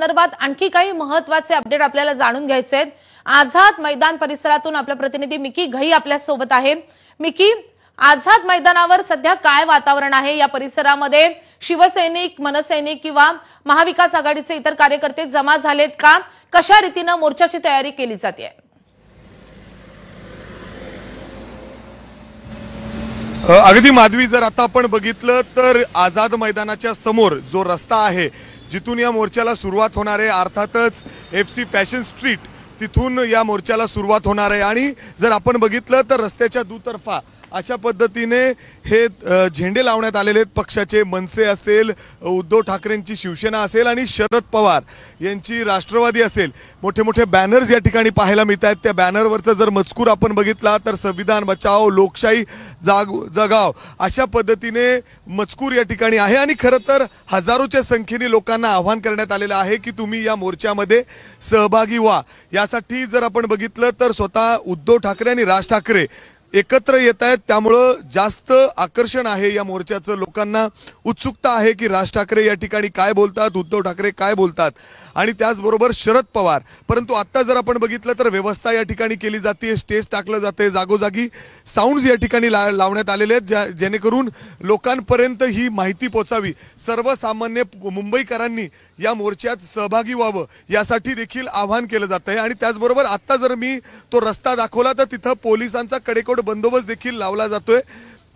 संदर्भात आणखी काही महत्त्वाचे अपडेट आपल्याला जाणून घ्यायचे आहेत। आझाद मैदान परिसरातून आपला प्रतिनिधी मिकी घई आपल्या सोबत आहे। मिकी, आझाद मैदानावर सध्या काय वातावरण आहे? या परिसरामध्ये शिवसैनिक, मनसैनिक किंवा महाविकास आघाडीचे इतर कार्यकर्ते जमा झालेत का? कशा रीतीने मोर्चाची तयारी केली जाते? अगदी माधवी, जर आता आपण बघितलं तर आझाद मैदानाच्या समोर जो रस्ता आहे जिथून या मोर्चाला सुरुवात होणार आहे, अर्थातच FC फॅशन स्ट्रीट, तिथून या मोर्चाला सुरुवात होणार आहे। आणि जर आपण बघितलं तर रस्त्याच्या दुतर्फा अशा पद्धतीने हे झेंडे लावण्यात आलेले आहेत। पक्षाचे मनसे असेल, उद्धव ठाकरेंची शिवसेना असेल आणि शरद पवार यांची राष्ट्रवादी असेल, मोठे मोठे बॅनर्स या ठिकाणी पाहायला मिळत आहेत। त्या बॅनरवरचा जर मजकूर आपण बघितला तर संविधान बचाओ, लोकशाही जगाव अशा पद्धतीने मजकूर या ठिकाणी आहे। आणि खरं तर हजारोच्या संख्येने लोकांना आवाहन करण्यात आलेलं आहे की तुम्ही या मोर्चामध्ये सहभागी व्हा। यासाठी जर आपण बघितलं तर स्वतः उद्धव ठाकरे आणि राज ठाकरे एकत्र येत आहेत, त्यामुळे जास्त आकर्षण आहे या मोर्चाचं। लोकांना उत्सुकता आहे की राज ठाकरे या ठिकाणी काय बोलतात, उद्धव ठाकरे काय बोलतात आणि त्याचबरोबर शरद पवार। परंतु आता जर आपण बघितलं तर व्यवस्था या ठिकाणी केली जाते, स्टेज टाकलं जाते, जागोजागी साऊंड्स या ठिकाणी लावण्यात आलेले आहेत जेणेकरून लोकांपर्यंत ही माहिती पोहोचावी। सर्वसामान्य मुंबईकरांनी या मोर्चात सहभागी व्हावं यासाठी देखील आवाहन केलं जात आहे। आणि त्याचबरोबर आता जर मी तो रस्ता दाखवला तर तिथं पोलिसांचा कडेकोट बंदोबस्त देखील लावला जातोय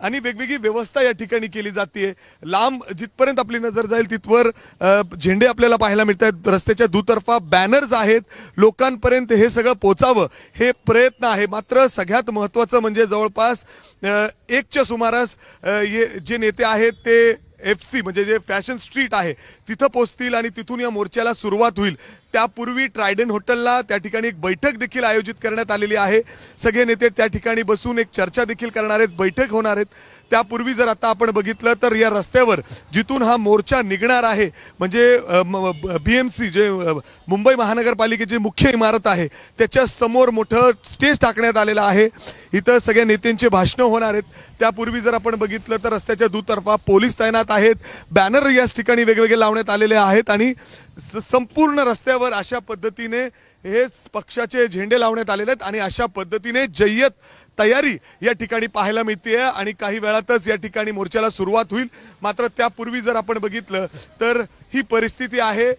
आणि वेगवेगळी व्यवस्था या ठिकाणी केली जाते। लांब जिथपर्यंत आपली नजर जाईल तिथवर झेंडे आपल्याला पाहायला मिळतात, रस्त्याच्या दुतर्फा बॅनर्स आहेत, लोकांपर्यंत हे सगळं पोहोचावं हे प्रयत्न आहे। मात्र सगळ्यात महत्त्वाचं म्हणजे जवळपास 1च्या सुमारास जे नेते आहेत ते FC म्हणजे जे फॅशन स्ट्रीट आहे तिथं पोहोचतील आणि तिथून या मोर्चाला सुरुवात होईल। त्यापूर्वी ट्रायडन हॉटेलला त्या ठिकाणी एक बैठक देखील आयोजित करण्यात आलेली आहे। सगळे नेते त्या ठिकाणी बसून एक चर्चा देखील करणार आहेत, बैठक होणार आहेत। त्यापूर्वी जर आता आपण बघितलं तर या रस्त्यावर जिथून हा मोर्चा निघणार आहे म्हणजे BMC जे मुंबई महानगरपालिकेची मुख्य इमारत आहे त्याच्या समोर मोठं स्टेज टाकण्यात आलेलं आहे। इथं सगळ्या नेत्यांचे भाषणं होणार आहेत। त्यापूर्वी जर आपण बघितलं तर रस्त्याच्या दुतर्फा पोलीस तैनात आहेत, बॅनर याच ठिकाणी वेगवेगळे लावण्यात आलेले आहेत आणि संपूर्ण रस्त्यावर अशा पद्धतीने हे पक्षाचे झेंडे लावण्यात आलेले आहेत आणि अशा पद्धतीने जय्यत तयारी या ठिकाणी पाहायला मिळते आणि काही वेळातच या ठिकाणी मोर्चाला सुरुवात होईल। मात्र त्यापूर्वी जर आपण बघितलं तर ही परिस्थिती आहे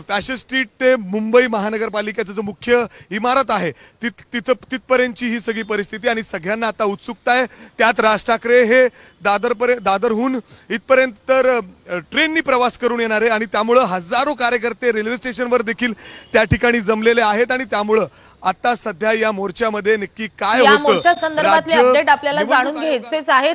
फॅशन स्ट्रीट ते मुंबई महानगरपालिकेचं जो मुख्य इमारत आहे तिथपर्यंतची ही सगळी परिस्थिती आणि सगळ्यांना आता उत्सुकता आहे। त्यात राज ठाकरे हे दादरहून इथपर्यंत तर ट्रेननी प्रवास करून येणार आहे आणि त्यामुळे हजारो कार्यकर्ते रेल्वे स्टेशनवर देखील त्या ठिकाणी जमलेले आहेत आणि त्यामुळे आता सध्या या मोर्चामध्ये नक्की काय होतं या मोर्चा संदर्भातले अपडेट आपल्याला जाणून घ्यायचेच आहेत।